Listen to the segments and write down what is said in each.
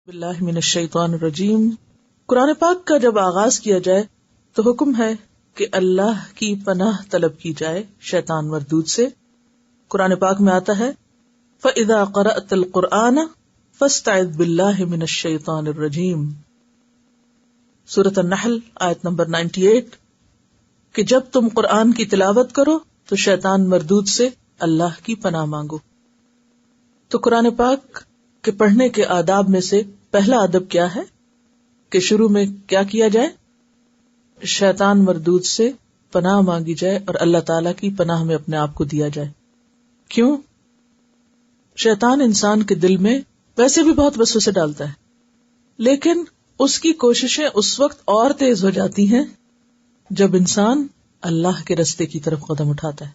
باللہ من الشیطان الرجیم۔ قرآن پاک کا جب آغاز کیا جائے تو حکم ہے کہ اللہ کی پناہ طلب کی جائے شیطان مردود سے۔ قرآن پاک میں آتا ہے فَإِذَا قَرَأْتَ الْقُرْآنَ فَاسْتَعِذْ بِاللَّهِ مِنَ الشَّيْطَانِ الرَّجِيمِ، سورۃ النحل آیت نمبر 98، کہ جب تم قرآن کی تلاوت کرو تو شیطان مردود سے اللہ کی پناہ مانگو۔ تو قرآن پاک کے پڑھنے کے آداب میں سے پہلا ادب کیا ہے کہ شروع میں کیا کیا جائے؟ شیطان مردود سے پناہ مانگی جائے اور اللہ تعالی کی پناہ میں اپنے آپ کو دیا جائے۔ کیوں؟ شیطان انسان کے دل میں ویسے بھی بہت وسوسے ڈالتا ہے، لیکن اس کی کوششیں اس وقت اور تیز ہو جاتی ہیں جب انسان اللہ کے رستے کی طرف قدم اٹھاتا ہے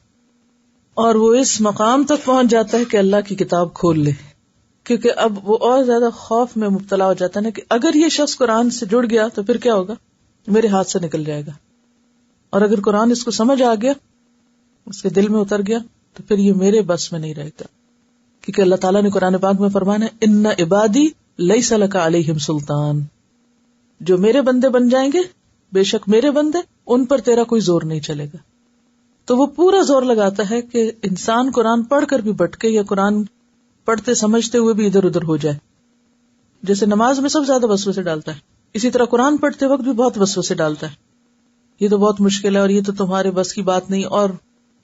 اور وہ اس مقام تک پہنچ جاتا ہے کہ اللہ کی کتاب کھول لے، کیونکہ اب وہ اور زیادہ خوف میں مبتلا ہو جاتا ہے نا کہ اگر یہ شخص قرآن سے جڑ گیا تو پھر کیا ہوگا، میرے ہاتھ سے نکل جائے گا، اور اگر قرآن اس کو سمجھ آ گیا، اس کے دل میں اتر گیا، تو پھر یہ میرے بس میں نہیں رہے گا، کیونکہ اللہ تعالیٰ نے قرآن پاک میں فرمانا ہے ان عبادی لیس لک علیہم سلطان، جو میرے بندے بن جائیں گے، بے شک میرے بندے، ان پر تیرا کوئی زور نہیں چلے گا۔ تو وہ پورا زور لگاتا ہے کہ انسان قرآن پڑھ کر بھی بھٹکے یا قرآن پڑھتے سمجھتے ہوئے بھی ادھر ادھر ہو جائے۔ جیسے نماز میں سب زیادہ وسوسے ڈالتا ہے، اسی طرح قرآن پڑھتے وقت بھی بہت وسوسے ڈالتا ہے، یہ تو بہت مشکل ہے اور یہ تو تمہارے بس کی بات نہیں، اور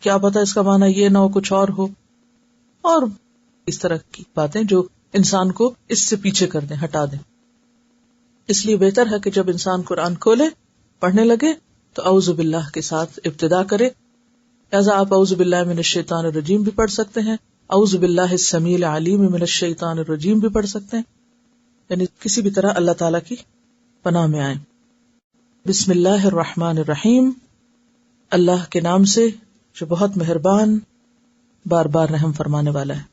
کیا پتا اس کا معنی یہ نہ ہو، کچھ اور ہو، اور اس طرح کی باتیں جو انسان کو اس سے پیچھے کر دیں، ہٹا دیں۔ اس لیے بہتر ہے کہ جب انسان قرآن کھولے، پڑھنے لگے تو اعوذ باللہ کے ساتھ ابتدا کرے۔ لہذا آپ اعوذ باللہ من الشیطان الرجیم بھی پڑھ سکتے ہیں، اعوذ باللہ السمیع العلیم من الشیطان الرجیم بھی پڑھ سکتے ہیں، یعنی کسی بھی طرح اللہ تعالیٰ کی پناہ میں آئیں۔ بسم اللہ الرحمن الرحیم، اللہ کے نام سے جو بہت مہربان، بار بار رحم فرمانے والا ہے۔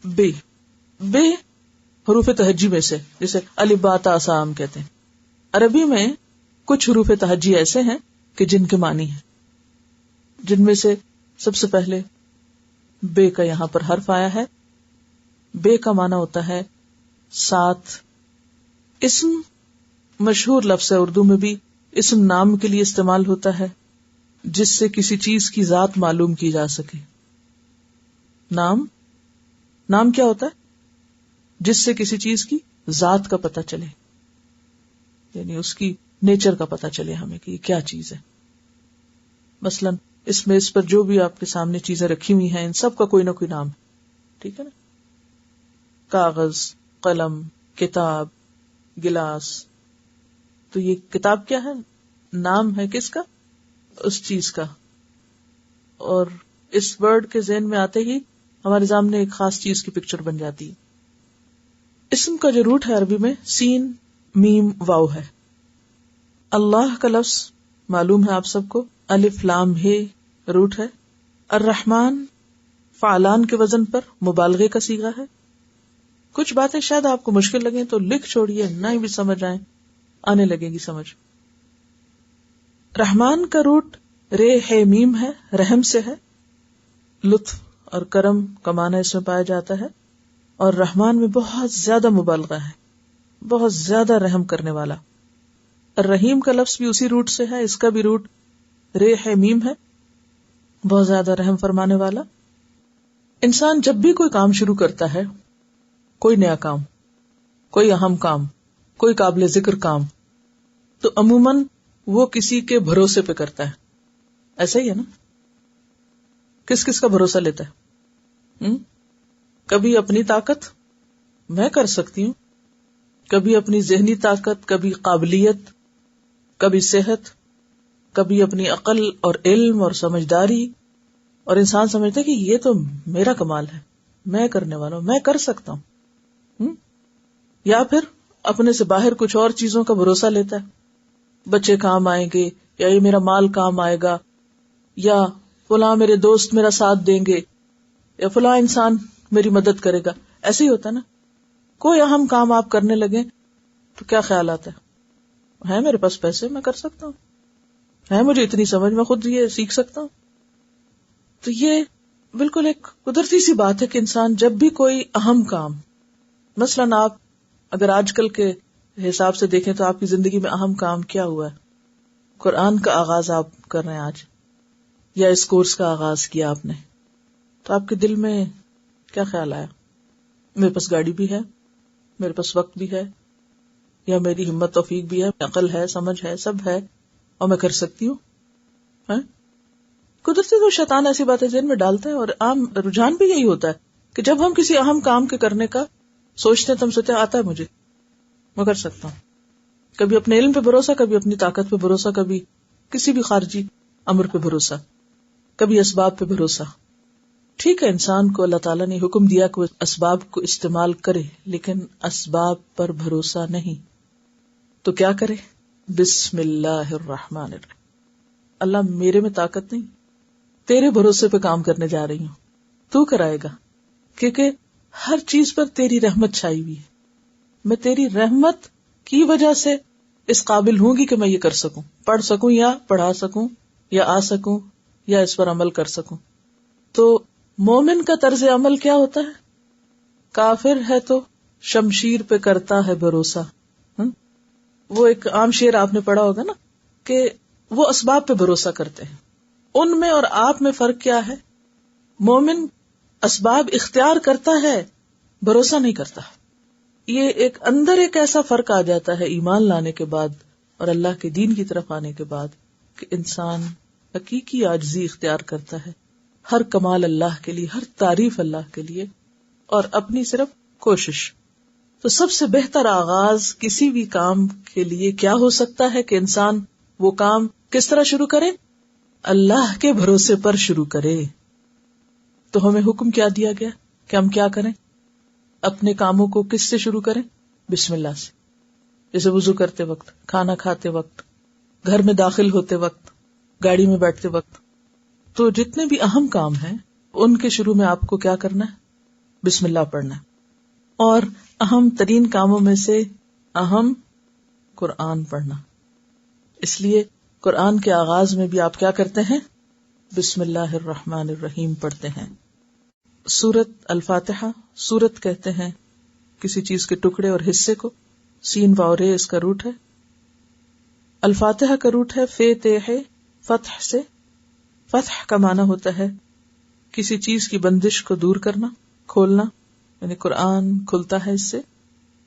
بے حروف تہجی میں سے، جسے الف با تا سا ہم کہتے ہیں۔ عربی میں کچھ حروف تہجی ایسے ہیں کہ جن کے معنی ہیں، جن میں سے سب سے پہلے بے کا یہاں پر حرف آیا ہے۔ بے کا معنی ہوتا ہے ساتھ۔ اسم مشہور لفظ ہے، اردو میں بھی اسم نام کے لیے استعمال ہوتا ہے جس سے کسی چیز کی ذات معلوم کی جا سکے۔ نام کیا ہوتا ہے؟ جس سے کسی چیز کی ذات کا پتہ چلے، یعنی اس کی نیچر کا پتہ چلے ہمیں کہ یہ کیا چیز ہے۔ مثلا اس میں اس پر جو بھی آپ کے سامنے چیزیں رکھی ہوئی ہیں، ان سب کا کوئی نہ کوئی نام ہے، ٹھیک ہے نا؟ کاغذ، قلم، کتاب، گلاس، تو یہ کتاب کیا ہے؟ نام ہے کس کا؟ اس چیز کا۔ اور اس ورڈ کے ذہن میں آتے ہی ہمارے سامنے ایک خاص چیز کی پکچر بن جاتی ہے۔ اسم کا جو روٹ ہے عربی میں سین میم واو ہے۔ اللہ کا لفظ معلوم ہے آپ سب کو، الف لام ہے روٹ ہے۔ الرحمن فعلان کے وزن پر مبالغے کا صیغہ ہے۔ کچھ باتیں شاید آپ کو مشکل لگیں تو لکھ چھوڑیے، نہ بھی سمجھ آئیں، آنے لگے گی سمجھ۔ رحمان کا روٹ رے ہے میم ہے، رحم سے ہے۔ لطف اور کرم کا معنی اس میں پایا جاتا ہے، اور رحمان میں بہت زیادہ مبالغہ ہے، بہت زیادہ رحم کرنے والا۔ الرحیم کا لفظ بھی اسی روٹ سے ہے، اس کا بھی روٹ رے ہے میم ہے، بہت زیادہ رحم فرمانے والا۔ انسان جب بھی کوئی کام شروع کرتا ہے، کوئی نیا کام، کوئی اہم کام، کوئی قابل ذکر کام، تو عموماً وہ کسی کے بھروسے پہ کرتا ہے، ایسا ہی ہے نا؟ کس کس کا بھروسہ لیتا ہے؟ کبھی اپنی طاقت، میں کر سکتی ہوں، کبھی اپنی ذہنی طاقت، کبھی قابلیت، کبھی صحت، کبھی اپنی عقل اور علم اور سمجھداری، اور انسان سمجھتا ہے کہ یہ تو میرا کمال ہے، میں کرنے والا ہوں، میں کر سکتا ہوں۔ یا پھر اپنے سے باہر کچھ اور چیزوں کا بھروسہ لیتا ہے، بچے کام آئیں گے، یا یہ میرا مال کام آئے گا، یا فلاں میرے دوست میرا ساتھ دیں گے، یا فلاں انسان میری مدد کرے گا۔ ایسے ہی ہوتا ہے نا، کوئی اہم کام آپ کرنے لگے تو کیا خیال آتا ہے میرے پاس پیسے، میں کر سکتا ہوں، ہے مجھے اتنی سمجھ، میں خود یہ سیکھ سکتا ہوں۔ تو یہ بالکل ایک قدرتی سی بات ہے کہ انسان جب بھی کوئی اہم کام، مثلاً آپ اگر آج کل کے حساب سے دیکھیں تو آپ کی زندگی میں اہم کام کیا ہوا ہے؟ قرآن کا آغاز آپ کر رہے ہیں آج، یا اس کورس کا آغاز کیا آپ نے، تو آپ کے دل میں کیا خیال آیا؟ میرے پاس گاڑی بھی ہے، میرے پاس وقت بھی ہے، یا میری ہمت توفیق بھی ہے، عقل ہے، سمجھ ہے، سب ہے اور میں کر سکتی ہوں. قدرتی تو شیطان ایسی باتیں ذہن میں ڈالتا ہے، اور عام رجحان بھی یہی ہوتا ہے کہ جب ہم کسی اہم کام کے کرنے کا سوچتے ہیں تو ہم سوچتے ہیں آتا ہے مجھے، میں کر سکتا ہوں. کبھی اپنے علم پہ بھروسہ، کبھی اپنی طاقت پہ بھروسہ، کبھی کسی بھی خارجی امر پہ بھروسہ، کبھی اسباب پہ بھروسہ. ٹھیک ہے، انسان کو اللہ تعالیٰ نے حکم دیا کہ وہ اسباب کو استعمال کرے، لیکن اسباب پر بھروسہ نہیں. تو کیا کرے؟ بسم اللہ الرحمن الرحیم. اللہ میرے میں طاقت نہیں، تیرے بھروسے پہ کام کرنے جا رہی ہوں، تو کرائے گا، کیونکہ ہر چیز پر تیری رحمت چھائی ہوئی ہے. میں تیری رحمت کی وجہ سے اس قابل ہوں گی کہ میں یہ کر سکوں، پڑھ سکوں یا پڑھا سکوں یا آ سکوں یا اس پر عمل کر سکوں. تو مومن کا طرز عمل کیا ہوتا ہے؟ کافر ہے تو شمشیر پہ کرتا ہے بھروسہ. وہ ایک عام شعر آپ نے پڑھا ہوگا نا کہ وہ اسباب پہ بھروسہ کرتے ہیں. ان میں اور آپ میں فرق کیا ہے؟ مومن اسباب اختیار کرتا ہے، بھروسہ نہیں کرتا. یہ ایک اندر ایک ایسا فرق آ جاتا ہے ایمان لانے کے بعد اور اللہ کے دین کی طرف آنے کے بعد کہ انسان حقیقی عاجزی اختیار کرتا ہے، ہر کمال اللہ کے لیے، ہر تعریف اللہ کے لیے، اور اپنی صرف کوشش. تو سب سے بہتر آغاز کسی بھی کام کے لیے کیا ہو سکتا ہے کہ انسان وہ کام کس طرح شروع کرے؟ اللہ کے بھروسے پر شروع کرے. تو ہمیں حکم کیا دیا گیا کہ ہم کیا کریں؟ اپنے کاموں کو کس سے شروع کریں؟ بسم اللہ سے. جیسے وضو کرتے وقت، کھانا کھاتے وقت، گھر میں داخل ہوتے وقت، گاڑی میں بیٹھتے وقت. تو جتنے بھی اہم کام ہیں ان کے شروع میں آپ کو کیا کرنا ہے؟ بسم اللہ پڑھنا ہے. اور اہم ترین کاموں میں سے اہم قرآن پڑھنا. اس لیے قرآن کے آغاز میں بھی آپ کیا کرتے ہیں؟ بسم اللہ الرحمن الرحیم پڑھتے ہیں. سورت الفاتحہ، سورت کہتے ہیں کسی چیز کے ٹکڑے اور حصے کو. سین واو رے اس کا روٹ ہے. الفاتحہ کا روٹ ہے فے تے ہے، فتح سے. فتح کا معنی ہوتا ہے کسی چیز کی بندش کو دور کرنا، کھولنا، یعنی قرآن کھلتا ہے، اس سے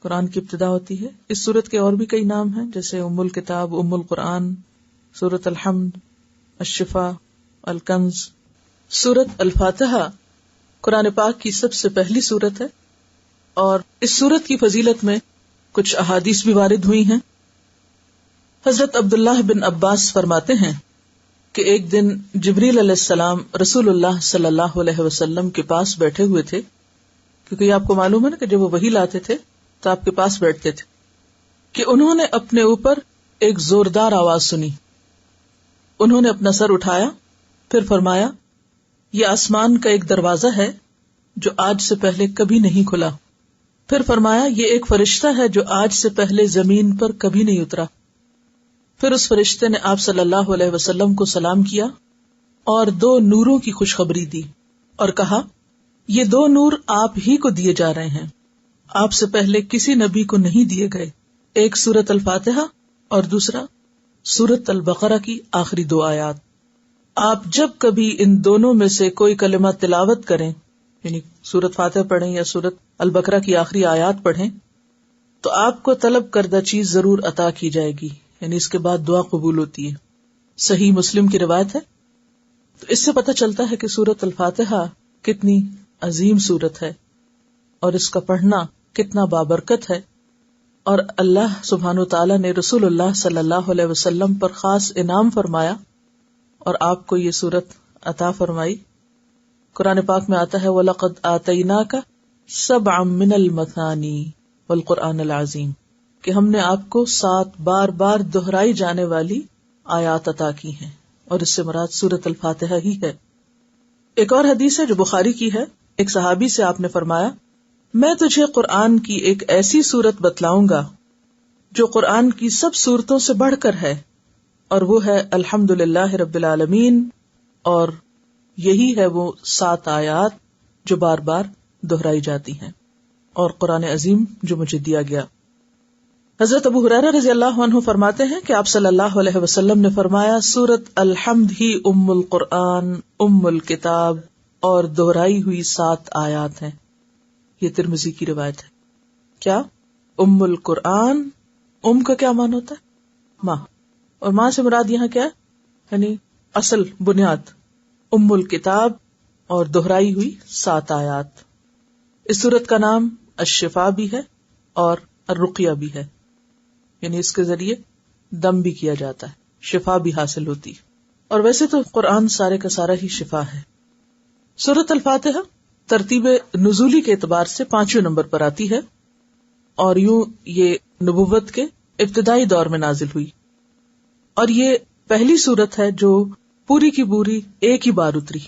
قرآن کی ابتدا ہوتی ہے. اس سورت کے اور بھی کئی نام ہیں، جیسے ام الکتاب، ام القرآن، سورت الحمد، الشفا، الکنز. سورت الفاتحہ قرآن پاک کی سب سے پہلی سورت ہے، اور اس سورت کی فضیلت میں کچھ احادیث بھی وارد ہوئی ہیں. حضرت عبداللہ بن عباس فرماتے ہیں کہ ایک دن جبریل علیہ السلام رسول اللہ صلی اللہ علیہ وسلم کے پاس بیٹھے ہوئے تھے، کیونکہ یہ آپ کو معلوم ہے نا کہ جب وہ وحی لاتے تھے تو آپ کے پاس بیٹھتے تھے، کہ انہوں نے اپنے اوپر ایک زوردار آواز سنی. انہوں نے اپنا سر اٹھایا، پھر فرمایا یہ آسمان کا ایک دروازہ ہے جو آج سے پہلے کبھی نہیں کھلا. پھر فرمایا یہ ایک فرشتہ ہے جو آج سے پہلے زمین پر کبھی نہیں اترا. پھر اس فرشتے نے آپ صلی اللہ علیہ وسلم کو سلام کیا اور 2 نوروں کی خوشخبری دی اور کہا یہ 2 نور آپ ہی کو دیے جا رہے ہیں، آپ سے پہلے کسی نبی کو نہیں دیے گئے. ایک سورت الفاتحہ اور دوسرا سورت البقرہ کی آخری 2 آیات. آپ جب کبھی ان دونوں میں سے کوئی کلمہ تلاوت کریں، یعنی سورت فاتحہ پڑھیں یا سورت البقرہ کی آخری آیات پڑھیں، تو آپ کو طلب کردہ چیز ضرور عطا کی جائے گی، یعنی اس کے بعد دعا قبول ہوتی ہے. صحیح مسلم کی روایت ہے. تو اس سے پتہ چلتا ہے کہ سورت الفاتحہ کتنی عظیم سورت ہے اور اس کا پڑھنا کتنا بابرکت ہے. اور اللہ سبحانہ وتعالی نے رسول اللہ صلی اللہ علیہ وسلم پر خاص انعام فرمایا اور آپ کو یہ سورت عطا فرمائی. قرآن پاک میں آتا ہے وَلَقَدْ آتَيْنَاكَ سَبْعًا مِّنَ الْمَثَانِي وَالْقُرْآنِ الْعَظِيمِ، کہ ہم نے آپ کو 7 بار بار دہرائی جانے والی آیات عطا کی ہیں، اور اس سے مراد سورت الفاتحہ ہی ہے. ایک اور حدیث ہے جو بخاری کی ہے. ایک صحابی سے آپ نے فرمایا میں تجھے قرآن کی ایک ایسی سورت بتلاؤں گا جو قرآن کی سب سورتوں سے بڑھ کر ہے، اور وہ ہے الحمدللہ رب العالمین، اور یہی ہے وہ 7 آیات جو بار بار دہرائی جاتی ہیں، اور قرآن عظیم جو مجھے دیا گیا. حضرت ابو ہریرہ رضی اللہ عنہ فرماتے ہیں کہ آپ صلی اللہ علیہ وسلم نے فرمایا سورۃ الحمد ہی ام القرآن ام الکتاب اور دہرائی ہوئی 7 آیات ہیں. یہ ترمذی کی روایت ہے. کیا ام القرآن، ام کا کیا معنی ہوتا ہے؟ ماں، اور ماں سے مراد یہاں کیا ہے؟ یعنی اصل، بنیاد. ام الکتاب اور دہرائی ہوئی 7 آیات. اس سورت کا نام الشفا بھی ہے اور الرقیہ بھی ہے، یعنی اس کے ذریعے دم بھی کیا جاتا ہے، شفا بھی حاصل ہوتی. اور ویسے تو قرآن سارے کا سارا ہی شفا ہے. سورت الفاتحہ ترتیب نزولی کے اعتبار سے 5ویں نمبر پر آتی ہے، اور یوں یہ نبوت کے ابتدائی دور میں نازل ہوئی، اور یہ پہلی سورت ہے جو پوری کی پوری ایک ہی بار اتری.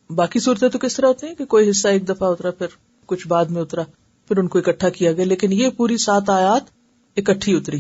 باقی صورتیں تو کس طرح ہوتی ہیں کہ کوئی حصہ ایک دفعہ اترا، پھر کچھ بعد میں اترا، پھر ان کو اکٹھا کیا گیا، لیکن یہ پوری 7 آیات اکٹھی اتری.